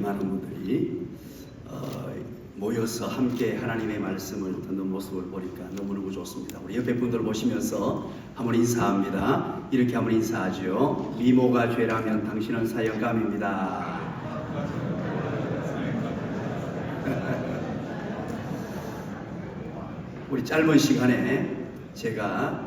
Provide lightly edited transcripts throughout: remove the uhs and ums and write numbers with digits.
많은 분들이 모여서 함께 하나님의 말씀을 듣는 모습을 보니까 너무너무 좋습니다. 우리 옆에 분들 보시면서 한번 인사합니다. 이렇게 한번 인사하죠. 미모가 죄라면 당신은 사역감입니다. 우리 짧은 시간에 제가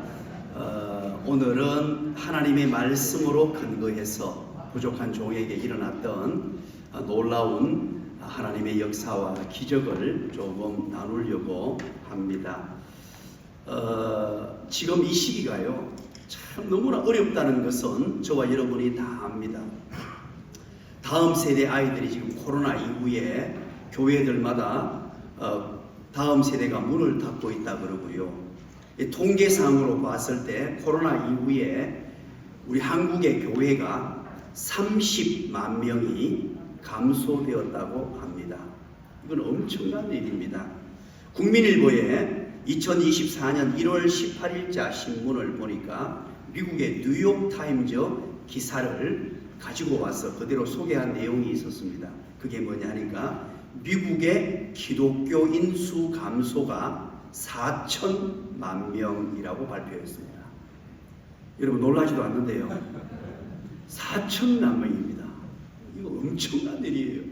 오늘은 하나님의 말씀으로 근거해서 부족한 종에게 일어났던 놀라운 하나님의 역사와 기적을 조금 나누려고 합니다. 지금 이 시기가요, 참 너무나 어렵다는 것은 저와 여러분이 다 압니다. 다음 세대 아이들이 지금 코로나 이후에 교회들마다 다음 세대가 문을 닫고 있다 그러고요. 통계상으로 봤을 때 코로나 이후에 우리 한국의 교회가 30만 명이 감소되었다고 합니다. 이건 엄청난 일입니다. 국민일보에 2024년 1월 18일자 신문을 보니까 미국의 뉴욕타임즈 기사를 가지고 와서 그대로 소개한 내용이 있었습니다. 그게 뭐냐 하니까 미국의 기독교인 수 감소가 4천만 명이라고 발표했습니다. 여러분 놀라지도 않는데요. 4천만 명입니다. 이거 엄청난 일이에요.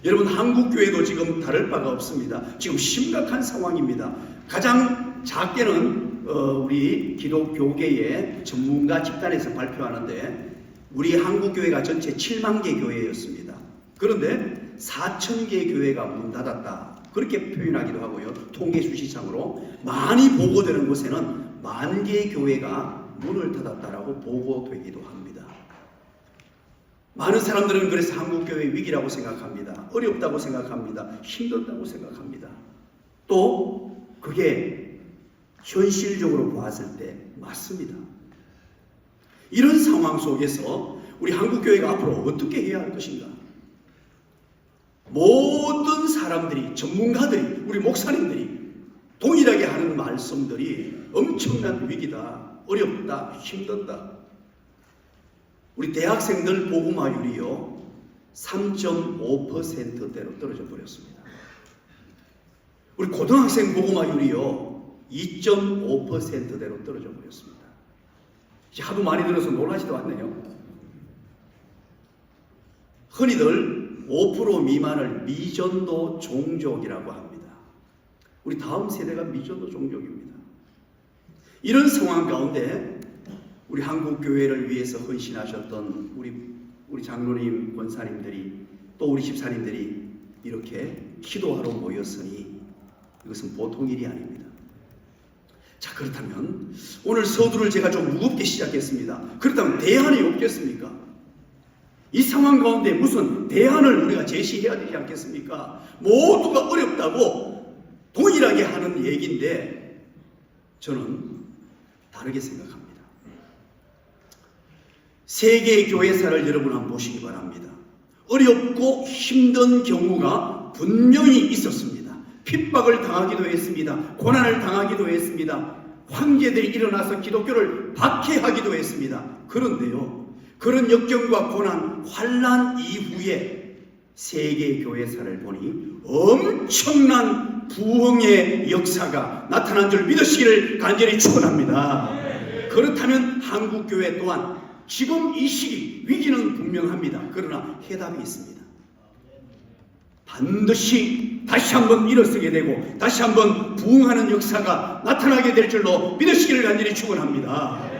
여러분 한국교회도 지금 다를 바가 없습니다. 지금 심각한 상황입니다. 가장 작게는 우리 기독교계의 전문가 집단에서 발표하는데 우리 한국교회가 전체 7만 개 교회였습니다. 그런데 4천 개 교회가 문 닫았다. 그렇게 표현하기도 하고요. 통계 수치상으로 많이 보고되는 곳에는 1만 개의 교회가 문을 닫았다라고 보고되기도 합니다. 많은 사람들은 그래서 한국교회 위기라고 생각합니다. 어렵다고 생각합니다. 힘들다고 생각합니다. 또 그게 현실적으로 봤을 때 맞습니다. 이런 상황 속에서 우리 한국교회가 앞으로 어떻게 해야 할 것인가? 모든 사람들이, 전문가들이, 우리 목사님들이 동일하게 하는 말씀들이 엄청난 위기다, 어렵다, 힘들다. 우리 대학생들 복음화율이요 3.5%대로 떨어져 버렸습니다. 우리 고등학생 복음화율이요 2.5%대로 떨어져 버렸습니다. 하도 많이 들어서 놀라지도 않네요. 흔히들 5% 미만을 미전도 종족이라고 합니다. 우리 다음 세대가 미전도 종족입니다. 이런 상황 가운데 우리 한국교회를 위해서 헌신하셨던 우리 장로님, 권사님들이 또 우리 집사님들이 이렇게 기도하러 모였으니 이것은 보통 일이 아닙니다. 자, 그렇다면 오늘 서두를 제가 좀 무겁게 시작했습니다. 그렇다면 대안이 없겠습니까? 이 상황 가운데 무슨 대안을 우리가 제시해야 되지 않겠습니까? 모두가 어렵다고 동일하게 하는 얘기인데 저는 다르게 생각합니다. 세계의 교회사를 여러분 한번 보시기 바랍니다. 어렵고 힘든 경우가 분명히 있었습니다. 핍박을 당하기도 했습니다. 고난을 당하기도 했습니다. 황제들이 일어나서 기독교를 박해하기도 했습니다. 그런데요, 그런 역경과 고난, 환난 이후에 세계 교회사를 보니 엄청난 부흥의 역사가 나타난 줄 믿으시기를 간절히 축원합니다. 그렇다면 한국교회 또한 지금 이 시기 위기는 분명합니다. 그러나 해답이 있습니다. 반드시 다시 한번 일어서게 되고 다시 한번 부흥하는 역사가 나타나게 될 줄로 믿으시기를 간절히 축원합니다.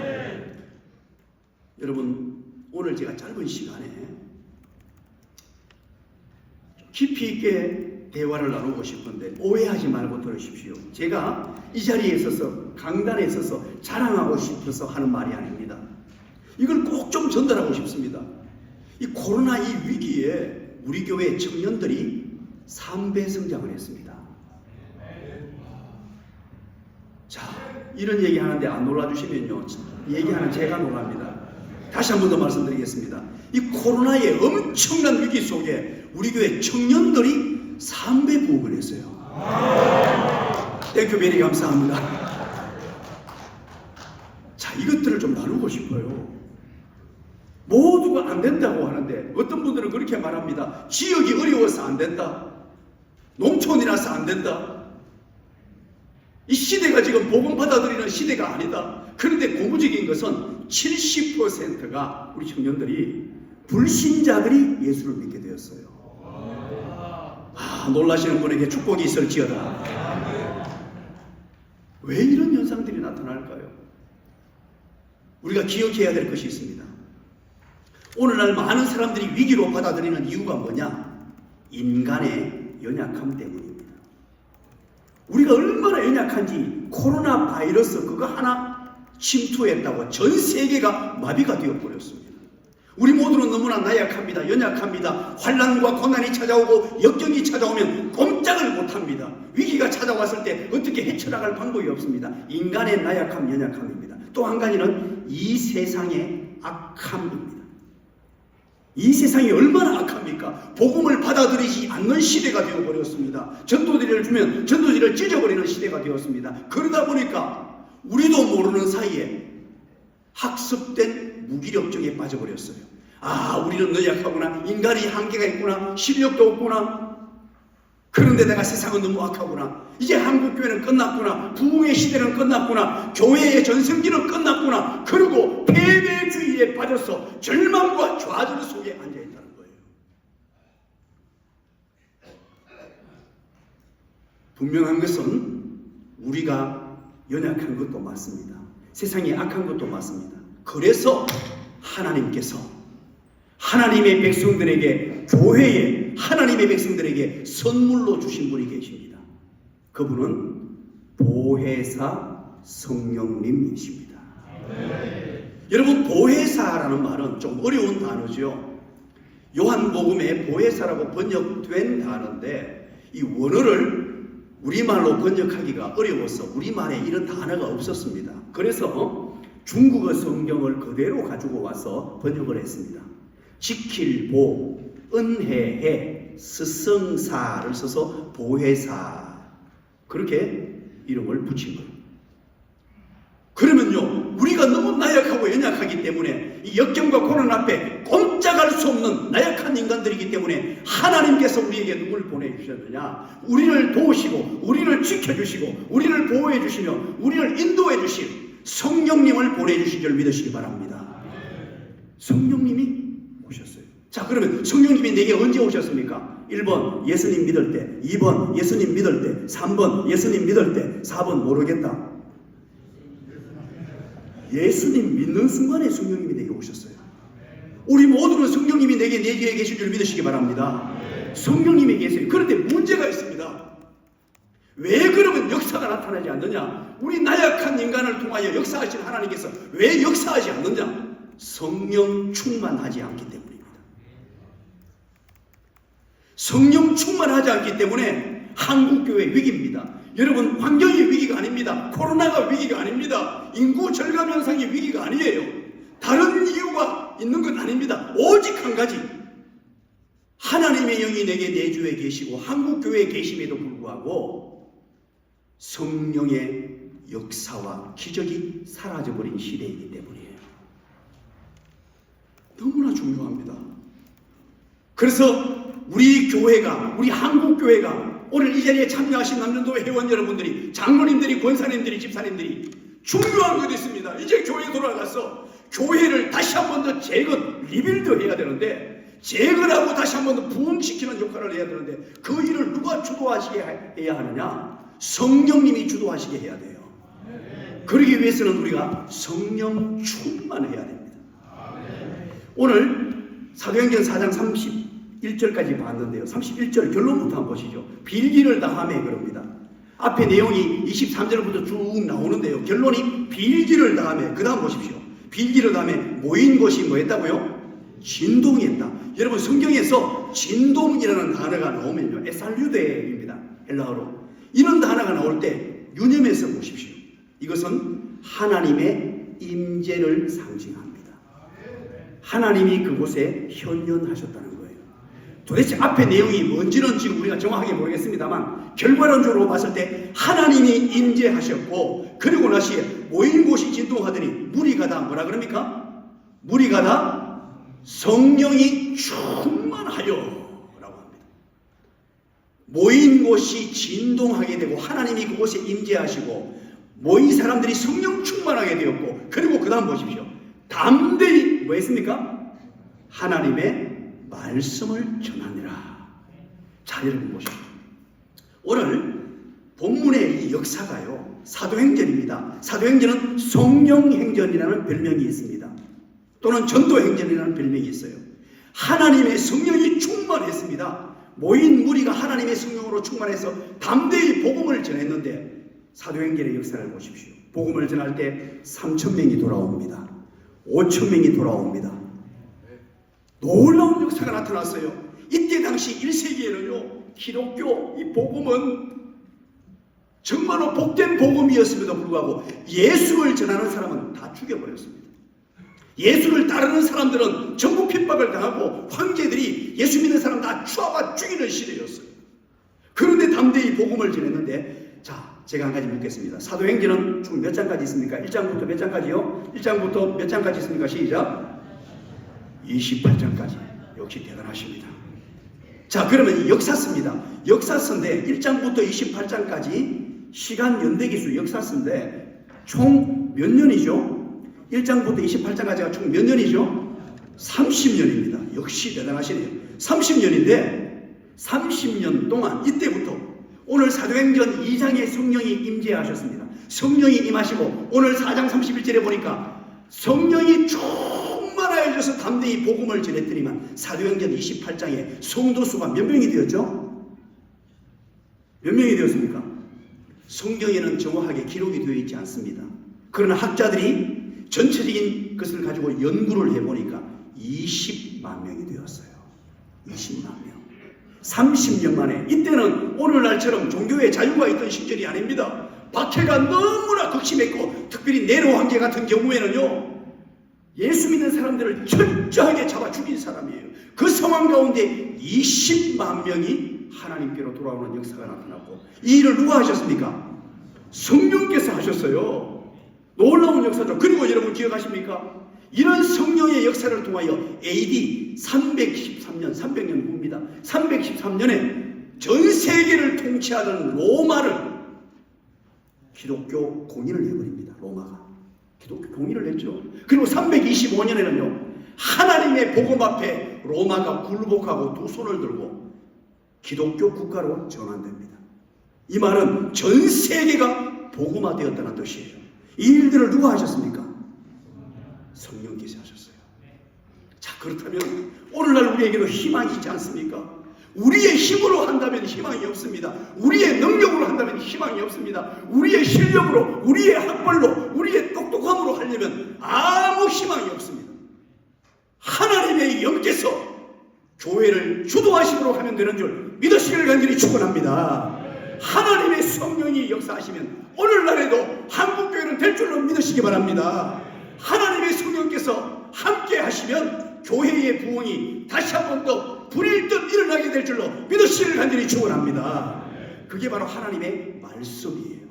여러분 오늘 제가 짧은 시간에 깊이 있게 대화를 나누고 싶은데 오해하지 말고 들으십시오. 제가 이 자리에 있어서 강단에 있어서 자랑하고 싶어서 하는 말이 아닙니다. 이걸 꼭 좀 전달하고 싶습니다. 이 코로나 이 위기에 우리 교회 청년들이 3배 성장을 했습니다. 자, 이런 얘기 하는데 안 놀라주시면요, 얘기하는 제가 놀랍니다. 다시 한 번 더 말씀드리겠습니다. 이 코로나의 엄청난 위기 속에 우리 교회 청년들이 3배 부흥을 했어요. 땡큐 베리 감사합니다. 자, 이것들을 좀 나누고 싶어요. 모두가 안 된다고 하는데 어떤 분들은 그렇게 말합니다. 지역이 어려워서 안 된다. 농촌이라서 안 된다. 이 시대가 지금 복음 받아들이는 시대가 아니다. 그런데 고무적인 것은 70%가 우리 청년들이 불신자들이 예수를 믿게 되었어요. 놀라시는 분에게 축복이 있을지어다. 왜 이런 현상들이 나타날까요? 우리가 기억해야 될 것이 있습니다. 오늘날 많은 사람들이 위기로 받아들이는 이유가 뭐냐? 인간의 연약함 때문입니다. 우리가 얼마나 연약한지 코로나 바이러스 그거 하나 침투했다고 전 세계가 마비가 되어버렸습니다. 우리 모두는 너무나 나약합니다. 연약합니다. 환난과 고난이 찾아오고 역경이 찾아오면 꼼짝을 못합니다. 위기가 찾아왔을 때 어떻게 헤쳐나갈 방법이 없습니다. 인간의 나약함, 연약함입니다. 또 한 가지는 이 세상의 악함입니다. 이 세상이 얼마나 악합니까? 복음을 받아들이지 않는 시대가 되어버렸습니다. 전도지를 주면 전도지를 찢어버리는 시대가 되었습니다. 그러다 보니까 우리도 모르는 사이에 학습된 무기력증에 빠져버렸어요. 우리는 연약하구나. 인간이 한계가 있구나. 실력도 없구나. 그런데 내가 세상은 너무 악하구나. 이제 한국교회는 끝났구나. 부흥의 시대는 끝났구나. 교회의 전성기는 끝났구나. 그리고 패배주의에 빠져서 절망과 좌절 속에 앉아있다는 거예요. 분명한 것은 우리가 연약한 것도 맞습니다. 세상이 악한 것도 맞습니다. 그래서 하나님께서 하나님의 백성들에게, 교회에 하나님의 백성들에게 선물로 주신 분이 계십니다. 그분은 보혜사 성령님이십니다. 여러분, 보혜사라는 말은 좀 어려운 단어죠. 요한복음에 보혜사라고 번역된 단어인데 이 원어를 우리말로 번역하기가 어려워서 우리말에 이런 단어가 없었습니다. 그래서 중국어 성경을 그대로 가지고 와서 번역을 했습니다. 지킬보, 은혜해, 스성사를 써서 보혜사, 그렇게 이름을 붙인 거예요. 그러면요, 우리가 너무 나약하고 연약하기 때문에 이 역경과 고난 앞에 꼼짝할 수 없는 나약한 인간들이기 때문에 하나님께서 우리에게 누굴 보내주셨느냐? 우리를 도우시고 우리를 지켜주시고 우리를 보호해주시며 우리를 인도해주실 성령님을 보내주신 줄 믿으시기 바랍니다. 성령님이 오셨어요. 자, 그러면 성령님이 내게 언제 오셨습니까? 1번 예수님 믿을 때, 2번 예수님 믿을 때, 3번 예수님 믿을 때, 4번 모르겠다. 예수님 믿는 순간에 성령님이 내게 오셨어요. 우리 모두는 성령님이 내게 내주에 계신 줄 믿으시기 바랍니다. 성령님이 계세요. 그런데 문제가 있습니다. 왜 그러면 역사가 나타나지 않느냐? 우리 나약한 인간을 통하여 역사하신 하나님께서 왜 역사하지 않느냐? 성령 충만하지 않기 때문입니다. 성령 충만하지 않기 때문에 한국교회 위기입니다. 여러분, 환경이 위기가 아닙니다. 코로나가 위기가 아닙니다. 인구 절감 현상이 위기가 아니에요. 다른 이유가 있는 건 아닙니다. 오직 한 가지, 하나님의 영이 내게 내주에 계시고 한국교회에 계심에도 불구하고 성령의 역사와 기적이 사라져버린 시대이기 때문이에요. 너무나 중요합니다. 그래서 우리 교회가, 우리 한국교회가 오늘 이 자리에 참여하신 남전도 회원 여러분들이, 장로님들이, 권사님들이, 집사님들이 중요한 것이 있습니다. 이제 교회에 돌아가서 교회를 다시 한 번 더 재건, 리빌드 해야 되는데, 재건하고 다시 한 번 더 부흥시키는 역할을 해야 되는데, 그 일을 누가 주도하시게 해야 하느냐? 성령님이 주도하시게 해야 돼요. 그러기 위해서는 우리가 성령 충만해야 됩니다. 오늘 사도행전 4장 31절까지 봤는데요. 31절 결론부터 한번 보시죠. 빌기를 다하매 그럽니다. 앞에 내용이 23절부터 쭉 나오는데요. 결론이 빌기를 다하매. 그 다음 보십시오. 빌기를 다하매 모인 곳이 뭐 했다고요? 진동이 했다. 여러분, 성경에서 진동이라는 단어가 나오면요, 에살류데입니다. 헬라어로. 이런 단어가 나올 때 유념해서 보십시오. 이것은 하나님의 임재를 상징합니다. 하나님이 그곳에 현현하셨다는 거예요. 도대체 앞에 내용이 뭔지는 지금 우리가 정확하게 모르겠습니다만, 결과론적으로 봤을 때 하나님이 임재하셨고, 그리고 나시에 모인 곳이 진동하더니 무리가 다 뭐라 그럽니까? 무리가 다 성령이 충만하여 라고 합니다. 모인 곳이 진동하게 되고 하나님이 그곳에 임재하시고 모인 사람들이 성령 충만하게 되었고, 그리고 그 다음 보십시오. 담대히 뭐 했습니까? 하나님의 말씀을 전하니라. 자, 여러분 보십시오. 오늘 본문의 이 역사가요, 사도행전입니다. 사도행전은 성령행전이라는 별명이 있습니다. 또는 전도행전이라는 별명이 있어요. 하나님의 성령이 충만했습니다. 모인 무리가 하나님의 성령으로 충만해서 담대히 복음을 전했는데, 사도행전의 역사를 보십시오. 복음을 전할 때 3,000명이 돌아옵니다. 5,000명이 돌아옵니다. 놀라운 역사가 나타났어요. 이때 당시 1세기에는요, 기독교 이 복음은 정말로 복된 복음이었음에도 불구하고 예수를 전하는 사람은 다 죽여버렸습니다. 예수를 따르는 사람들은 전부 핍박을 당하고 황제들이 예수 믿는 사람 다 추하고 죽이는 시대였어요. 그런데 담대히 복음을 전했는데, 자, 제가 한 가지 묻겠습니다. 사도행전은 총 몇 장까지 있습니까? 1장부터 몇 장까지요? 1장부터 몇 장까지 있습니까? 시작. 28장까지. 역시 대단하십니다. 자, 그러면 역사서입니다. 역사서인데 1장부터 28장까지 시간 연대기수 역사서인데 총 몇 년이죠? 1장부터 28장까지가 총 몇 년이죠? 30년입니다. 역시 대단하시네요. 30년인데 30년 동안 이때부터 오늘 사도행전 2장에 성령이 임재하셨습니다. 성령이 임하시고 오늘 4장 31절에 보니까 성령이 충만하여져서 담대히 복음을 전했더니만 사도행전 28장에 성도 수가 몇 명이 되었죠? 몇 명이 되었습니까? 성경에는 정확하게 기록이 되어 있지 않습니다. 그러나 학자들이 전체적인 것을 가지고 연구를 해보니까 20만 명이 되었어요. 20만 명. 30년 만에. 이때는 오늘날처럼 종교의 자유가 있던 시절이 아닙니다. 박해가 너무나 극심했고, 특별히 네로 황제 같은 경우에는요, 예수 믿는 사람들을 철저하게 잡아 죽인 사람이에요. 그 상황 가운데 20만 명이 하나님께로 돌아오는 역사가 나타났고, 이 일을 누가 하셨습니까? 성령께서 하셨어요. 놀라운 역사죠. 그리고 여러분 기억하십니까? 이런 성령의 역사를 통하여 AD 313년, 300년 후입니다. 313년에 전 세계를 통치하던 로마를 기독교 공인을 해버립니다. 로마가. 기독교 공인을 했죠. 그리고 325년에는요, 하나님의 복음 앞에 로마가 굴복하고 두 손을 들고 기독교 국가로 전환됩니다. 이 말은 전 세계가 복음화되었다는 뜻이에요. 이 일들을 누가 하셨습니까? 성령께서 하셨어요. 자, 그렇다면 오늘날 우리에게도 희망이 있지 않습니까? 우리의 힘으로 한다면 희망이 없습니다. 우리의 능력으로 한다면 희망이 없습니다. 우리의 실력으로, 우리의 학벌로, 우리의 똑똑함으로 하려면 아무 희망이 없습니다. 하나님의 영께서 교회를 주도하시도록 하면 되는 줄 믿으시기를 간절히 축원합니다. 하나님의 성령이 역사하시면 오늘날에도 한국교회는 될 줄로 믿으시기 바랍니다. 하나님의 성령께서 함께 하시면 교회의 부흥이 다시 한 번 더 불일 듯 일어나게 될 줄로 믿으시기를 간절히 축원합니다. 그게 바로 하나님의 말씀이에요.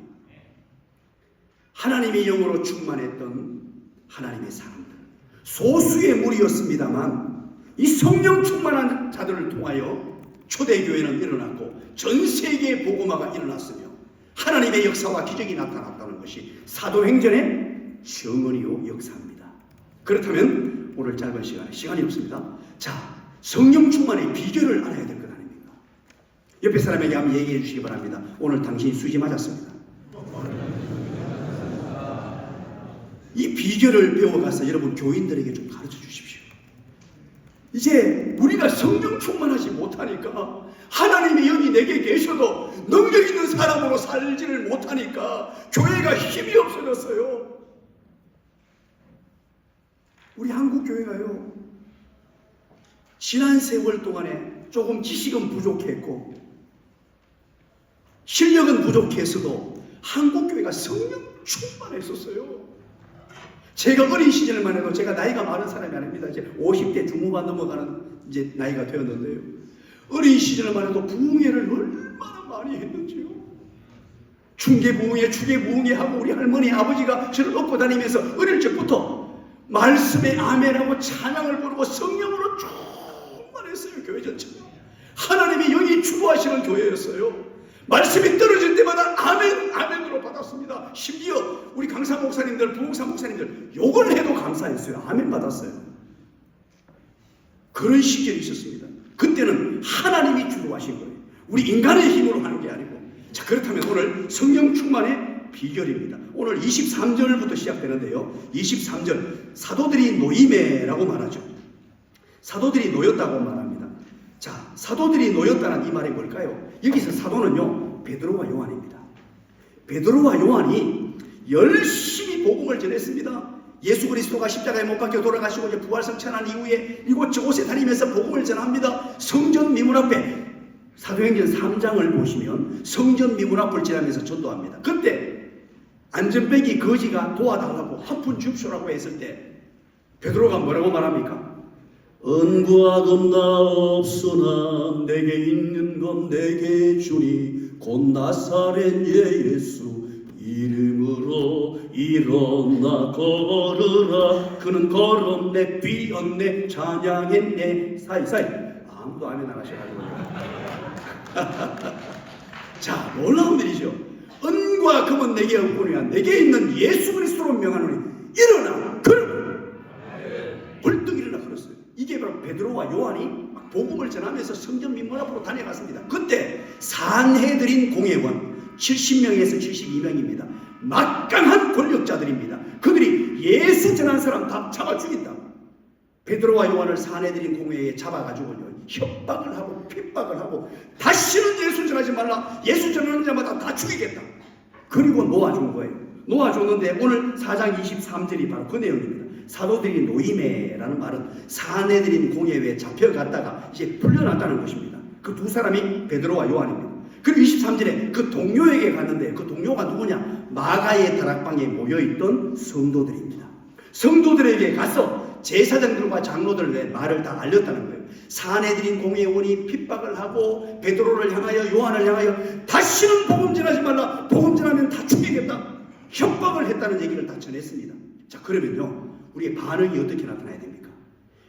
하나님의 영으로 충만했던 하나님의 사람들, 소수의 무리였습니다만 이 성령 충만한 자들을 통하여 초대교회는 일어났고 전 세계의 복음화가 일어났으며 하나님의 역사와 기적이 나타났다는 것이 사도행전의 정언이요 역사입니다. 그렇다면 오늘 짧은 시간이 없습니다. 자, 성령 충만의 비결을 알아야 될 것 아닙니까? 옆에 사람에게 한번 얘기해 주시기 바랍니다. 오늘 당신이 수지 맞았습니다. 이 비결을 배워가서 여러분 교인들에게 좀 가르쳐 주십시오. 이제 우리가 성령 충만하지 못하니까, 하나님의 영이 내게 계셔도 능력 있는 사람으로 살지를 못하니까 교회가 힘이 없어졌어요. 우리 한국교회가요, 지난 세월 동안에 조금 지식은 부족했고 실력은 부족했어도 한국교회가 성령 충만했었어요. 제가 어린 시절만 해도, 제가 나이가 많은 사람이 아닙니다. 이제 50대 중후반 넘어가는 이제 나이가 되었는데요, 어린 시절만 해도 부흥회를 얼마나 많이 했는지요. 중계부흥회, 추계부흥회 하고 우리 할머니, 아버지가 저를 업고 다니면서 어릴 적부터 말씀에 아멘하고 찬양을 부르고 성령으로 충만했어요. 교회 전체가. 하나님이 여기 주도하시는 교회였어요. 말씀이 떨어질 때마다 아멘, 아멘으로 받았습니다. 심지어 우리 강사 목사님들, 부목사 목사님들 욕을 해도 감사했어요. 아멘 받았어요. 그런 시절이 있었습니다. 그때는 하나님이 주도하신 거예요. 우리 인간의 힘으로 하는 게 아니고. 자, 그렇다면 오늘 성령 충만의 비결입니다. 오늘 23절부터 시작되는데요. 23절, 사도들이 노임에라고 말하죠. 사도들이 놓였다고 말합니다. 자, 사도들이 놓였다는 이 말이 뭘까요? 여기서 사도는요, 베드로와 요한입니다. 베드로와 요한이 열심히 복음을 전했습니다. 예수 그리스도가 십자가에 못 박혀 돌아가시고 이제 부활 성천한 이후에 이곳저곳에 다니면서 복음을 전합니다. 성전 미문 앞에 사도행전 3장을 보시면 성전 미문 앞을 지나면서 전도합니다. 그때 안전뱅이 거지가 도와달라고 한 푼 줍쇼라고 했을 때 베드로가 뭐라고 말합니까? 은과 금 다 없으나 내게 있는 건 내게 주니 곧 나사렛 예수 이름으로 일어나 걸으라. 그는 걸었네, 뛰었네, 찬양했네. 사이사이 아무도 아멘 안 하셔가지고 자, 놀라운 일이죠. 은과 금은 내게 없거니와 내게 있는 예수 그리스도로 명하노니 일어나 걸으라. 벌떡 일어나 걸었어요. 이게 바로 베드로와 요한이 복음을 전하면서 성전 민문 앞으로 다녀갔습니다. 그때 산헤드린 공회원 70명에서 72명입니다. 막강한 권력자들입니다. 그들이 예수 전한 사람 다 잡아 죽인다. 베드로와 요한을 산헤드린 공회에 잡아가지고요, 협박을 하고 핍박을 하고 다시는 예수 전하지 말라. 예수 전하는 자마다 다 죽이겠다. 그리고 놓아준 거예요. 놓아줬는데 오늘 4장 23절이 바로 그 내용입니다. 사도들이 노임에라는 말은 산헤드린 공회에 잡혀갔다가 이제 풀려났다는 것입니다. 그 두 사람이 베드로와 요한입니다. 그리고 23절에 그 동료에게 갔는데 그 동료가 누구냐? 마가의 다락방에 모여있던 성도들입니다. 성도들에게 가서 제사장들과 장로들의 말을 다 알렸다는 거예요. 산헤드린 공회원이 핍박을 하고 베드로를 향하여 요한을 향하여 다시는 복음 전하지 말라. 복음 전하면 다 죽이겠다. 협박을 했다는 얘기를 다 전했습니다. 자, 그러면요, 우리의 반응이 어떻게 나타나야 됩니까?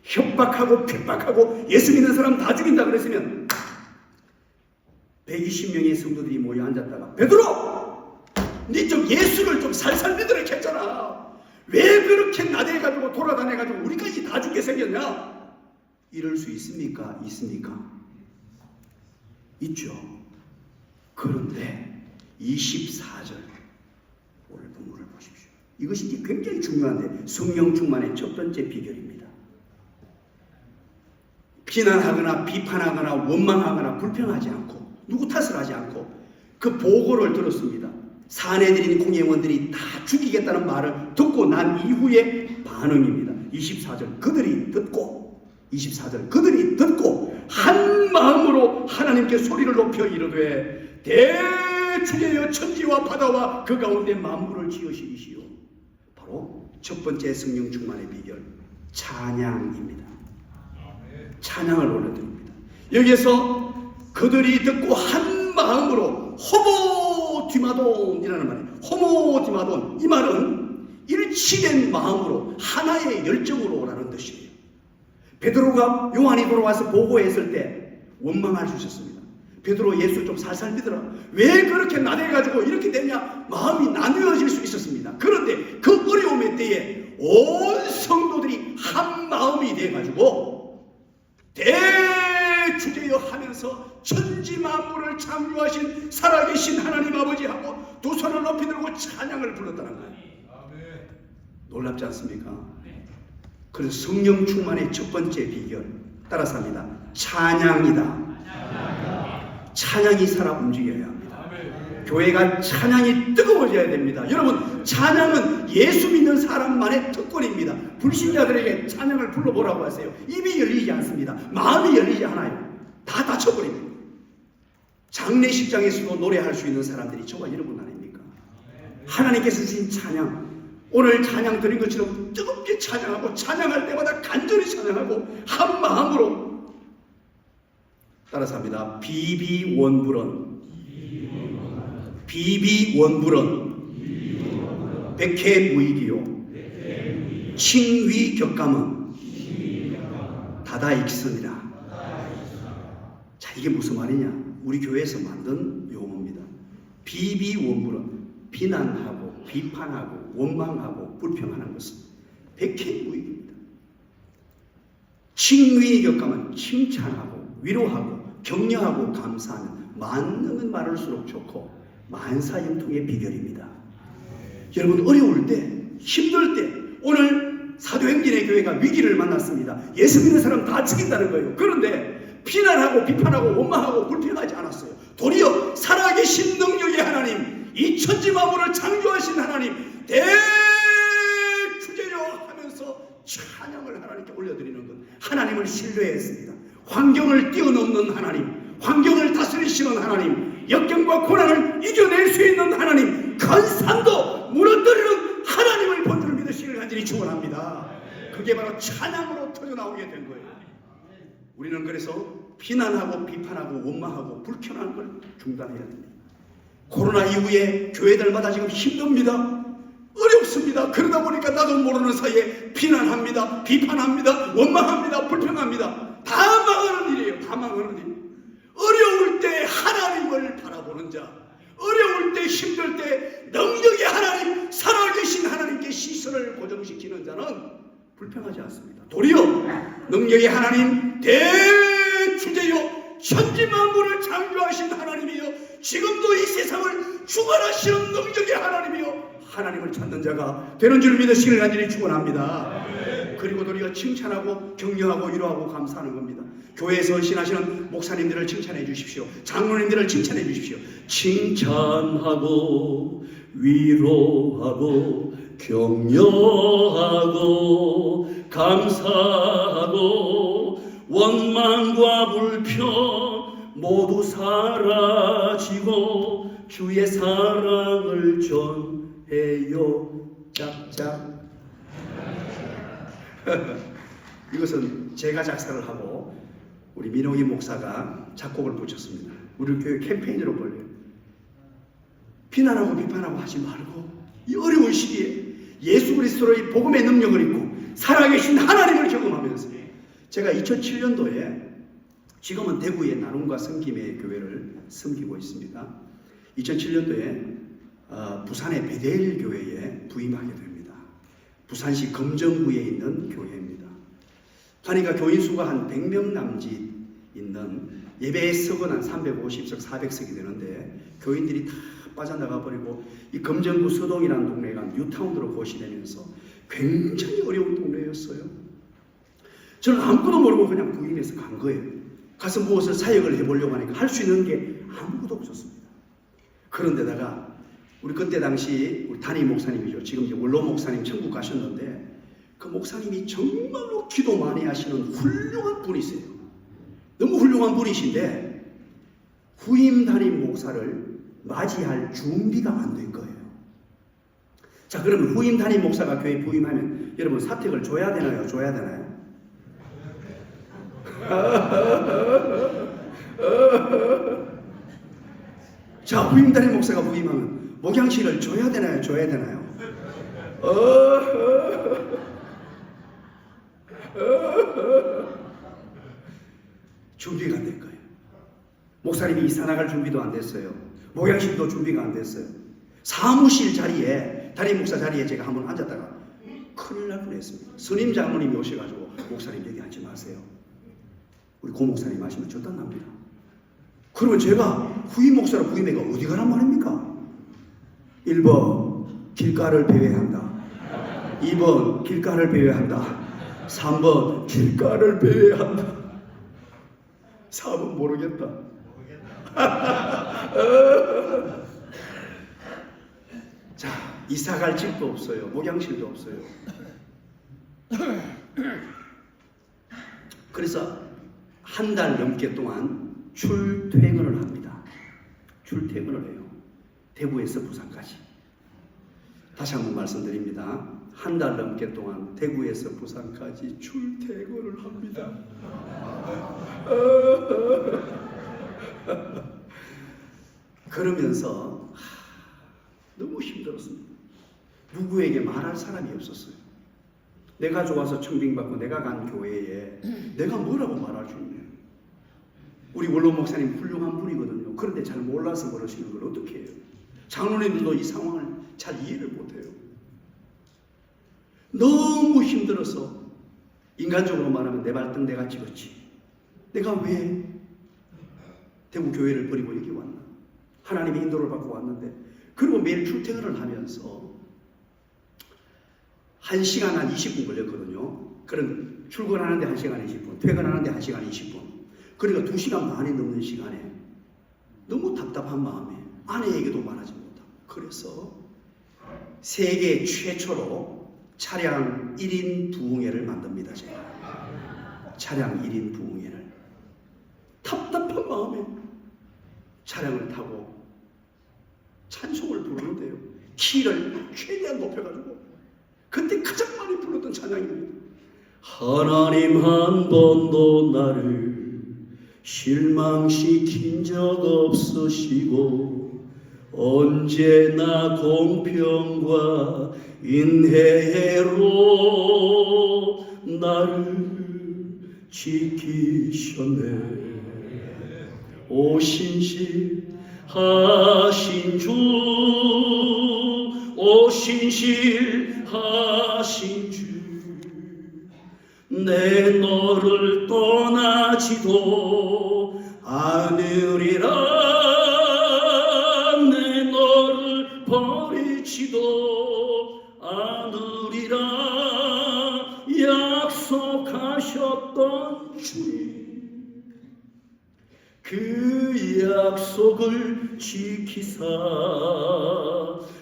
협박하고 핍박하고 예수 믿는 사람 다 죽인다 그랬으면 120명의 성도들이 모여 앉았다가 베드로! 니 좀 예수를 좀 살살 믿으라 했잖아. 왜 그렇게 나대가지고 돌아다녀가지고 우리까지 다 죽게 생겼냐? 이럴 수 있습니까? 있습니까? 있죠. 그런데 24절 오늘 본문을 보십시오. 이것이 굉장히 중요한데 성령 충만의 첫 번째 비결입니다. 비난하거나 비판하거나 원망하거나 불평하지 않고 누구 탓을 하지 않고 그 보고를 들었습니다. 산헤드린 공회원들이 다 죽이겠다는 말을 듣고 난 이후의 반응입니다. 24절 그들이 듣고 24절 그들이 듣고 한 마음으로 하나님께 소리를 높여 이르되 대주제여 천지와 바다와 그 가운데 만물을 지으시리시오. 바로 첫 번째 성령 충만의 비결 찬양입니다. 찬양을 올려드립니다. 여기에서 그들이 듣고 한 마음으로 호모디마돈이라는 말이에요. 호모디마돈, 이 말은 일치된 마음으로 하나의 열정으로라는 뜻이에요. 베드로가 요한이 돌아와서 보고했을 때 원망할 수 있었습니다. 베드로 예수 좀 살살 믿어라. 왜 그렇게 나대가지고 이렇게 됐냐? 마음이 나누어질 수 있었습니다. 그런데 그 어려움의 때에 온 성도들이 한 마음이 돼가지고 대주제여 하면서 천지 만물을 창조하신 살아계신 하나님 아버지하고 두 손을 높이 들고 찬양을 불렀다는 거예요. 놀랍지 않습니까? 그래서 성령 충만의 첫 번째 비결 따라서 합니다. 찬양이다. 찬양이 살아 움직여야 합니다. 교회가 찬양이 뜨거워져야 됩니다. 여러분, 찬양은 예수 믿는 사람만의 특권입니다. 불신자들에게 찬양을 불러보라고 하세요. 입이 열리지 않습니다. 마음이 열리지 않아요. 다 닫혀버립니다. 장례식장에서도 노래할 수 있는 사람들이 저와 여러분 아닙니까? 하나님께서 주신 찬양, 오늘 찬양 드린 것처럼 뜨겁게 찬양하고 찬양할 때마다 간절히 찬양하고 한 마음으로 따라서 합니다. 비비원불원 비비원불원 백해무익이요 칭위 격감은 다다익선이라. 자, 이게 무슨 말이냐? 우리 교회에서 만든 용어입니다. 비비원불은 비난하고 비판하고 원망하고 불평하는 것은 백해무익입니다. 칭위 격감은 칭찬하고 위로하고 격려하고 감사하는 많으면 많을수록 좋고 만사형통의 비결입니다. 여러분, 어려울 때, 힘들 때, 오늘 사도행전의 교회가 위기를 만났습니다. 예수 믿는 사람 다 죽인다는 거예요. 그런데 비난하고 비판하고 원망하고 불평하지 않았어요. 도리어 살아계신 능력의 하나님, 이 천지 만물을 창조하신 하나님, 대주제여 하면서 찬양을 하나님께 올려드리는 것, 하나님을 신뢰했습니다. 환경을 뛰어넘는 하나님, 환경을 다스리시는 하나님, 역경과 고난을 이겨낼 수 있는 하나님, 큰 산도 무너뜨리는 하나님을 본줄 믿으시길 간절히 축원합니다. 그게 바로 찬양으로 터져나오게 된 거예요. 우리는 그래서 비난하고 비판하고 원망하고 불편한 걸 중단해야 됩니다. 코로나 이후에 교회들마다 지금 힘듭니다. 어렵습니다. 그러다 보니까 나도 모르는 사이에 비난합니다. 비판합니다. 원망합니다. 불평합니다. 다 망하는 일이에요. 다 망하는 일. 어려울 때 하나님을 바라보는 자, 어려울 때 힘들 때 능력의 하나님, 살아계신 하나님께 시선을 고정시키는 자는 불평하지 않습니다. 도리어 능력의 하나님, 대주제여 천지 만물을 창조하신 하나님이여, 지금도 이 세상을 주관하시는 능력의 하나님이여, 하나님을 찾는 자가 되는 줄 믿으시길 간절히 축원합니다. 그리고 도리어 칭찬하고 격려하고 위로하고 감사하는 겁니다. 교회에서 헌신하시는 목사님들을 칭찬해 주십시오. 장로님들을 칭찬해 주십시오. 칭찬하고 위로하고 격려하고 감사하고 원망과 불평 모두 사라지고 주의 사랑을 전해요. 짝짝. 이것은 제가 작사를 하고 우리 민호기 목사가 작곡을 붙였습니다. 우리 교회 캠페인으로 벌려요. 비난하고 비판하고 하지 말고 이 어려운 시기에 예수 그리스도의 복음의 능력을 입고 살아계신 하나님을 경험하면서, 제가 2007년도에 지금은 대구의 나눔과 섬김의 교회를 섬기고 있습니다. 2007년도에 부산의 베델 교회에 부임하게 됩니다. 부산시 검정구에 있는 교회입니다. 가니까 교인 수가 한 100명 남짓 있는, 예배석은 한 350석, 400석이 되는데 교인들이 다 빠져나가 버리고 이 검정구 서동이라는 동네가 뉴타운으로 거시되면서 굉장히 어려운 동네였어요. 저는 아무것도 모르고 그냥 부임해서 간 거예요. 가서 무엇을 사역을 해보려고 하니까 할 수 있는 게 아무것도 없었습니다. 그런데다가 우리 그때 당시 우리 담임 목사님이죠. 지금 이제 원로 목사님 천국 가셨는데 그 목사님이 정말로 기도 많이 하시는 훌륭한 분이세요. 너무 훌륭한 분이신데 후임 담임 목사를 맞이할 준비가 안 된 거예요. 자, 그러면 후임 담임 목사가 교회 부임하면 여러분 사택을 줘야 되나요? 줘야 되나요? 자, 후임 담임 목사가 부임하면 목양실을 줘야 되나요? 줘야 되나요? 준비가 안 된 거예요. 목사님이 이사 나갈 준비도 안 됐어요. 목양실도 준비가 안 됐어요. 사무실 자리에, 담임 목사 자리에 제가 한번 앉았다가 큰일 날 뻔했습니다. 스님 장모님이 오셔가지고 목사님 얘기하지 마세요. 우리 고 목사님 하시면 절단납니다. 그러면 제가 후임 목사로 부임해가 어디 가란 말입니까? 1번 길가를 배회한다. 2번 길가를 배회한다. 3번 길가를 배회한다. 4번 모르겠다. 자, 이사 갈 집도 없어요. 목양실도 없어요. 그래서 한 달 넘게 동안 출퇴근을 합니다. 출퇴근을 해요. 대구에서 부산까지. 다시 한번 말씀드립니다. 한 달 넘게 동안 대구에서 부산까지 출퇴근을 합니다. 그러면서 너무 힘들었습니다. 누구에게 말할 사람이 없었어요. 내가 좋아서 청빙받고 내가 간 교회에 내가 뭐라고 말할 수 있냐. 우리 원로 목사님 훌륭한 분이거든요. 그런데 잘 몰라서 그러시는 걸 어떻게 해요? 장로님들도 이 상황을 잘 이해를 못해요. 너무 힘들어서 인간적으로 말하면 내 발등 내가 찍었지. 내가 왜 대구 교회를 버리고 여기 왔나? 하나님의 인도를 받고 왔는데, 그리고 매일 출퇴근을 하면서 1시간 한 20분 걸렸거든요. 그런 출근하는데 1시간 20분, 퇴근하는데 1시간 20분. 그러니까 2시간 반이 넘는 시간에 너무 답답한 마음에 아내에게도 말하지 못하고, 그래서 세계 최초로 차량 1인 부흥회를 만듭니다. 제가 차량 1인 부흥회를 답답한 마음에 차량을 타고 찬송을 부르는데요, 키를 최대한 높여가지고 그때 가장 많이 불렀던 찬양입니다. 하나님 한 번도 나를 실망시킨 적 없으시고 언제나 공평과 인회로 나를 지키셨네. 오신실하신 주, 오신실하신 주, 내 너를 떠나지도 않으리라. 내 너를 버리지도 않으리라. 약속하셨던 주님, 그 약속을 지키사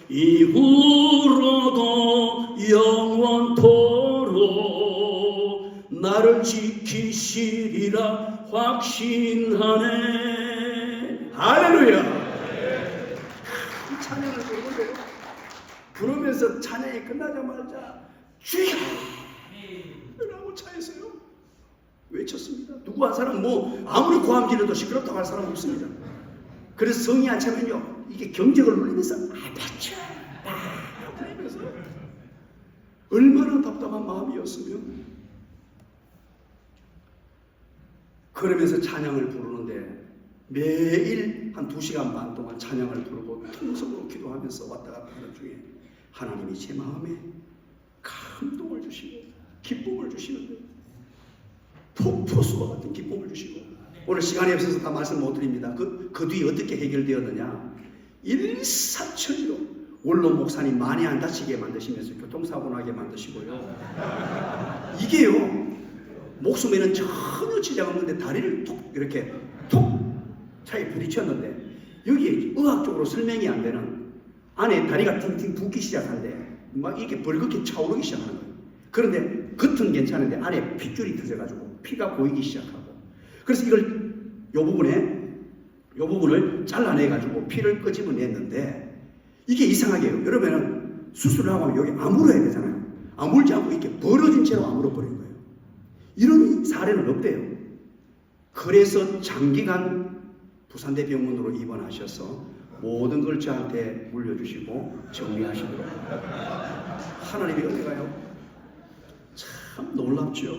이후로도 영원토록 나를 지키시리라 확신하네. 할렐루야. 찬양을 부르는데요, 부르면서 찬양이 끝나자마자 주여 라고 차에서요 외쳤습니다. 누구 한 사람 아무리 고함 지르도 시끄럽다고 할 사람 없습니다. 그래서 성이 안 차면요, 이게 경적을 울리면서 아파쳐 그러면서 얼마나 답답한 마음이었으면. 그러면서 찬양을 부르는데 매일 한 2시간 반 동안 찬양을 부르고 통성으로 기도하면서 왔다 갔다 하는 중에 하나님이 제 마음에 감동을 주시고 기쁨을 주시는데, 폭포수와 같은 기쁨을 주시고, 오늘 시간이 없어서 다 말씀 못 드립니다. 그 뒤에 어떻게 해결되었느냐, 일사천리로 원로 목사님 많이 안 다치게 만드시면서 교통사고 나게 만드시고요. 이게요, 목숨에는 전혀 지장 없는데 다리를 톡 이렇게 톡 차에 부딪혔는데, 여기에 의학적으로 설명이 안 되는, 안에 다리가 팅팅 붓기 시작하는데 막 이렇게 벌겋게 차오르기 시작하는 거예요. 그런데 겉은 괜찮은데 안에 핏줄이 터져가지고 피가 보이기 시작하고, 그래서 요 부분을 잘라내가지고 피를 끄집어냈는데, 이게 이상하게 해요. 여러분은 수술을 하고 여기 아물어야 되잖아요. 아물지 않고 이렇게 벌어진 채로 아물어버린 거예요. 이런 사례는 없대요. 그래서 장기간 부산대병원으로 입원하셔서 모든 걸 저한테 물려주시고 정리하시도록. 하나님의 은혜가요 참 놀랍죠.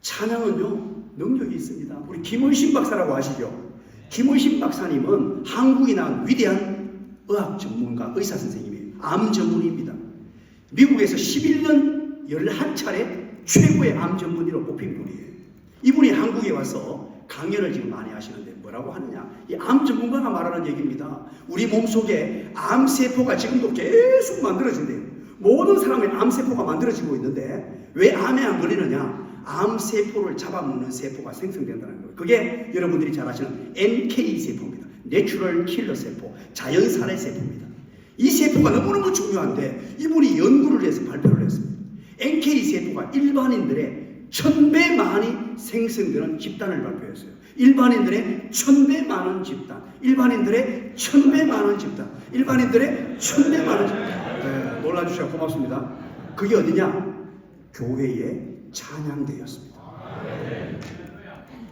찬양은요 능력이 있습니다. 우리 김의신 박사라고 아시죠? 김의신 박사님은 한국이 낳은 위대한 의학 전문가, 의사 선생님이에요. 암 전문의입니다. 미국에서 11년 11차례 최고의 암 전문의로 뽑힌 분이에요. 이분이 한국에 와서 강연을 지금 많이 하시는데 뭐라고 하느냐, 이 암 전문가가 말하는 얘기입니다. 우리 몸속에 암세포가 지금도 계속 만들어진대요. 모든 사람의 암세포가 만들어지고 있는데 왜 암에 안 걸리느냐, 암세포를 잡아먹는 세포가 생성된다는 거예요. 그게 여러분들이 잘 아시는 NK세포입니다. 내추럴 킬러 세포, 자연살해 세포입니다. 이 세포가 너무너무 중요한데 이분이 연구를 해서 발표를 했습니다. NK세포가 일반인들의 1000배 많이 생성되는 집단을 발표했어요. 일반인들의 1000배 많은 집단, 일반인들의 1000배 많은 집단, 일반인들의 1000배 많은 집단. 네, 놀라주셔서 고맙습니다. 그게 어디냐? 교회의 찬양대였습니다.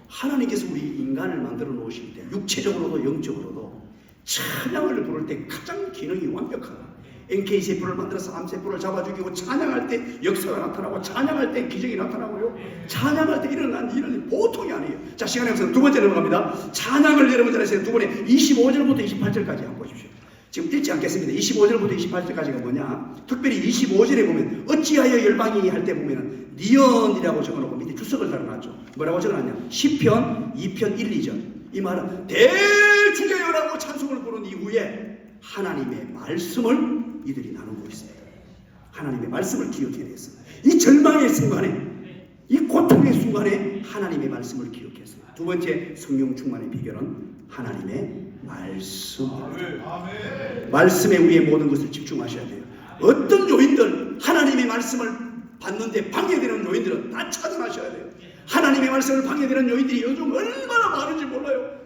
하나님께서 우리 인간을 만들어 놓으실 때 육체적으로도 영적으로도 찬양을 부를 때 가장 기능이 완벽하다. NK세포를 만들어서 암세포를 잡아 죽이고, 찬양할 때 역사가 나타나고, 찬양할 때 기적이 나타나고요. 찬양할 때 일어난 일은 보통이 아니에요. 자, 시간의 역사 두 번째 넘어갑니다. 찬양을 여러분들 하세요. 두 번에 25절부터 28절까지 한번 보십시오. 지금 읽지 않겠습니다. 25절부터 28절까지가 뭐냐? 특별히 25절에 보면 어찌하여 열방이 할 때 보면은 니언이라고 적어놓고 밑에 주석을 달아놨죠. 뭐라고 적어놨냐? 시편 2편 1, 2절. 이 말은 대주제여라고 찬송을 부른 이후에 하나님의 말씀을 이들이 나누고 있습니다. 하나님의 말씀을 기억해야 됐어요. 이 절망의 순간에, 이 고통의 순간에 하나님의 말씀을 기억했어요. 두 번째 성령 충만의 비결은 하나님의 말씀입니다. 말씀에 우리의 모든 것을 집중하셔야 돼요. 어떤 요인들, 하나님의 말씀을 받는데 방해되는 요인들은 다 차단하셔야 돼요. 하나님의 말씀을 방해되는 요인들이 요즘 얼마나 많은지 몰라요.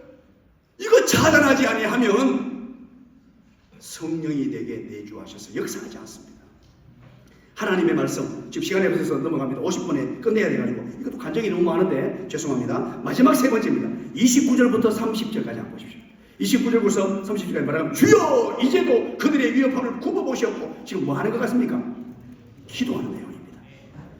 이거 차단하지 아니하면 성령이 내게 내주하셔서 역사하지 않습니다. 하나님의 말씀, 지금 시간에 없어서 넘어갑니다. 50분에 끝내야 돼가지고 이것도 간증이 너무 많은데 죄송합니다. 마지막 세 번째입니다. 29절부터 30절까지 한번 보십시오. 29절부터 30절까지 말하면 주여 이제도 그들의 위협함을 굽어보시옵고, 지금 뭐 하는 것 같습니까? 기도하는 내용입니다.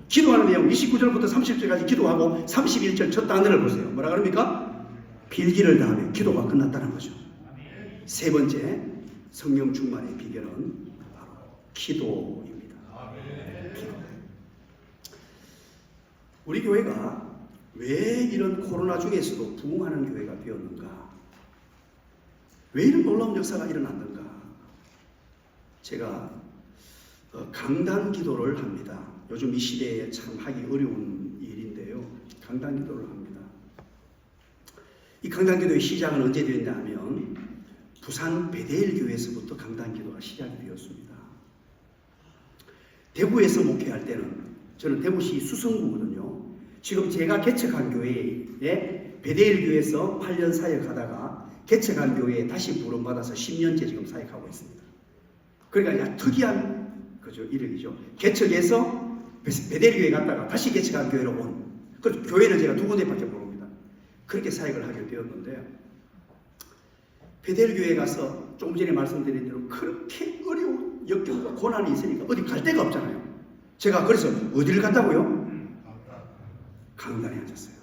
기도하는 내용 29절부터 30절까지 기도하고 31절 첫 단어를 보세요. 뭐라 그럽니까? 빌기를 다하며 기도가 끝났다는 거죠. 세 번째 성령 충만의 비결은 바로 기도입니다. 기도. 우리 교회가 왜 이런 코로나 중에서도 부흥하는 교회가 되었는가? 왜 이런 놀라운 역사가 일어났는가? 제가 강단 기도를 합니다. 요즘 이 시대에 참 하기 어려운 일인데요. 강단 기도를 합니다. 이 강단 기도의 시작은 언제 되었냐 하면 부산 베델 교회에서부터 강단 기도가 시작이 되었습니다. 대구에서 목회할 때는, 저는 대구시 수성구거든요. 지금 제가 개척한 교회에 베델 교회에서 8년 사역하다가 개척한 교회에 다시 부름받아서 10년째 지금 사역하고 있습니다. 그러니까 그냥 특이한 이력이죠. 개척해서 베델 교회 갔다가 다시 개척한 교회로 온. 그 교회는 제가 두 군데밖에 모릅니다. 그렇게 사역을 하게 되었는데, 베델 교회에 가서 조금 전에 말씀드린 대로 그렇게 어려운 역경과 고난이 있으니까 어디 갈 데가 없잖아요. 제가 그래서 어디를 갔다고요? 강단에 앉았어요.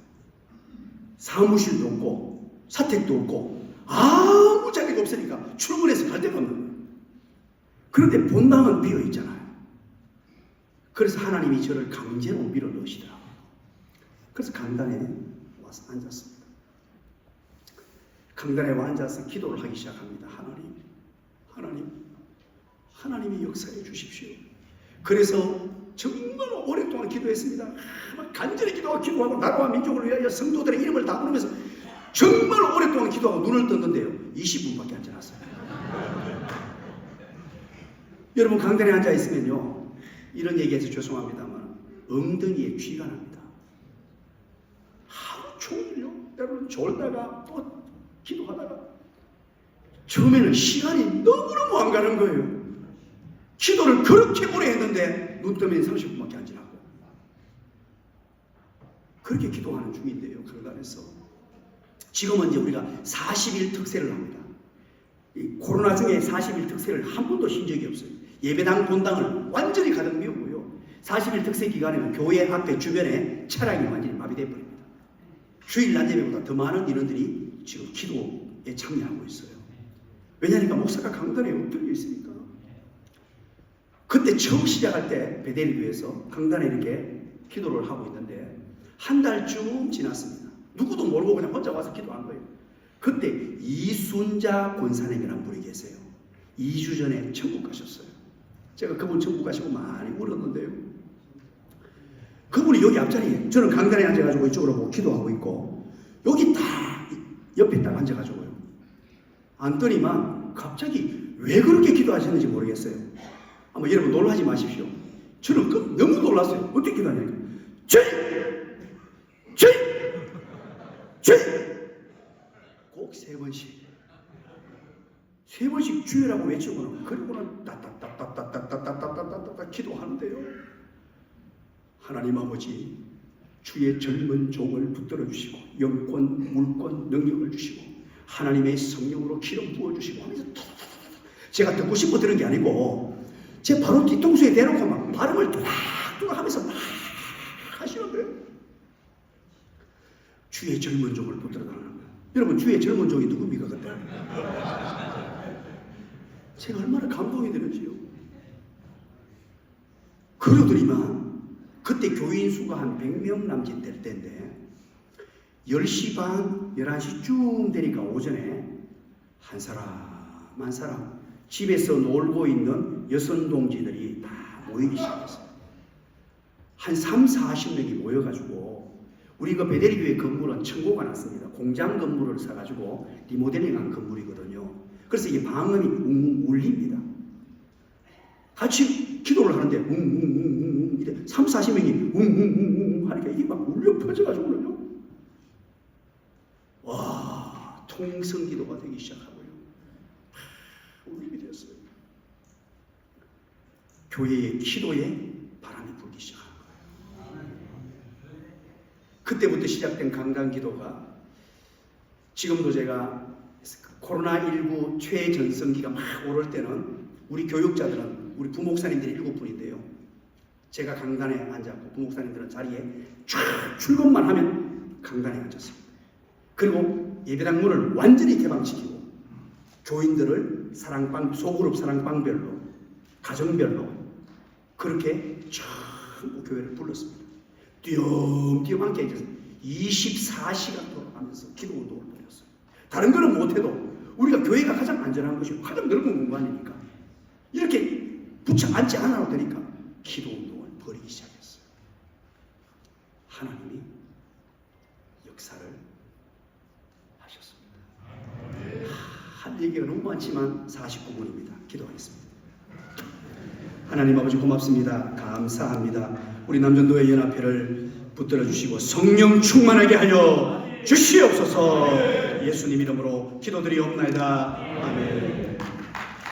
사무실도 없고 사택도 없고 아무 자리가 없으니까 출근해서 갈 데가 없는 거예요. 그런데 본당은 비어 있잖아요. 그래서 하나님이 저를 강제로 밀어 넣으시더라고요. 그래서 강단에 와서 앉았습니다. 강단에 와 앉아서 기도를 하기 시작합니다. 하나님이 역사해 주십시오. 그래서 정말 오랫동안 기도했습니다. 간절히 기도하고 나라와 민족을 위하여 성도들의 이름을 다 부르면서 정말 오랫동안 기도하고 눈을 떴는데요. 20분밖에 안 지났어요. 여러분 강단에 앉아 있으면요, 이런 얘기해서 죄송합니다만 엉덩이에 쥐가 납니다. 하루 종일요, 여러분 졸다가 또 기도하다가 처음에는 시간이 너무너무 안 가는 거예요. 기도를 그렇게 오래 했는데 눈 뜨면 30분밖에 안 지나고 그렇게 기도하는 중인데요. 강단에서 지금은 이제 우리가 40일 특세를 합니다. 이 코로나 중에 40일 특세를 한 번도 쉰 적이 없어요. 예배당 본당을 완전히 가득 메우고요. 40일 특세 기간에는 교회 앞에 주변에 차량이 완전히 마비되어 버립니다. 주일날 예배보다 더 많은 인원들이 지금 기도에 참여하고 있어요. 왜냐하니까 목사가 강단에 엎드려 있으니까. 그때 처음 시작할 때 베델교회에서 강단에 이렇게 기도를 하고 있는데 한 달쯤 지났습니다. 누구도 모르고 그냥 혼자 와서 기도한 거예요. 그때 이순자 권사님이라는 분이 계세요. 2주 전에 천국 가셨어요. 제가 그분 천국 가시고 많이 울었는데요. 그분이 여기 앞자리에, 저는 강단에 앉아가지고 이쪽으로 보고 기도하고 있고 여기 딱 옆에 딱 앉아가지고요. 앉더니만 갑자기 왜 그렇게 기도하시는지 모르겠어요. 아마 여러분 놀라지 마십시오. 저는 너무 놀랐어요. 어떻게 기도하냐니까 꼭 세 번씩 주여라고 외치고는, 그리고는 따따따따따따따따따따따 기도하는데요. 하나님 아버지, 주의 젊은 종을 붙들어 주시고 영권, 물권, 능력을 주시고 하나님의 성령으로 기름 부어주시고 하면서 제가 듣고 싶어 들은 게 아니고 제 바로 뒤통수에 대놓고 막 발음을 또닥또닥 하면서 막 하시는 거예요. 주의 젊은 종을 붙들어달라는 거예요. 여러분, 주의 젊은 종이 누굽니까 그때? 제가 얼마나 감동이 되는지요. 그러더니만 그때 교인 수가 한 100명 남짓 될 때인데 10시 반, 11시 쭉 되니까 오전에 한 사람 집에서 놀고 있는 여성 동지들이 다 모이기 시작했어요. 한 3, 40명이 모여가지고 우리 그 베델교회 건물은 청고가 났습니다. 공장 건물을 사가지고 리모델링한 건물이거든요. 그래서 이 방음이 웅 울립니다. 같이 기도를 하는데 웅웅웅웅 이래 3, 40명이 웅웅웅웅 하니까 이게 막 울려 퍼져가지고요. 와, 통성 기도가 되기 시작하고요. 울림이 되었어요. 교회의 기도에 바람이 불기 시작한 거예요. 그때부터 시작된 강단 기도가 지금도 제가 코로나19 최전성기가 막 오를 때는 우리 교육자들은 우리 부목사님들이 7분인데요. 제가 강단에 앉았고 부목사님들은 자리에 쫙 출근만 하면 강단에 앉았습니다. 그리고 예배당 문을 완전히 개방시키고 교인들을 소그룹 사랑방별로 가정별로 그렇게 전부 교회를 불렀습니다. 띄엄띄엄 함께 앉아서 24시간 돌아가면서 기도 운동을 벌였어요. 다른 거는 못해도 우리가 교회가 가장 안전한 것이고 가장 넓은 공간이니까 이렇게 붙여 앉지 않아도 되니까 기도 운동을 벌이기 시작했어요. 하나님이 역사를 하셨습니다. 할 얘기가 너무 많지만 49분입니다. 기도하겠습니다. 하나님 아버지 고맙습니다. 감사합니다. 우리 남전도회 연합회를 붙들어 주시고 성령 충만하게 하여 주시옵소서. 예수님 이름으로 기도드리옵나이다. 아멘.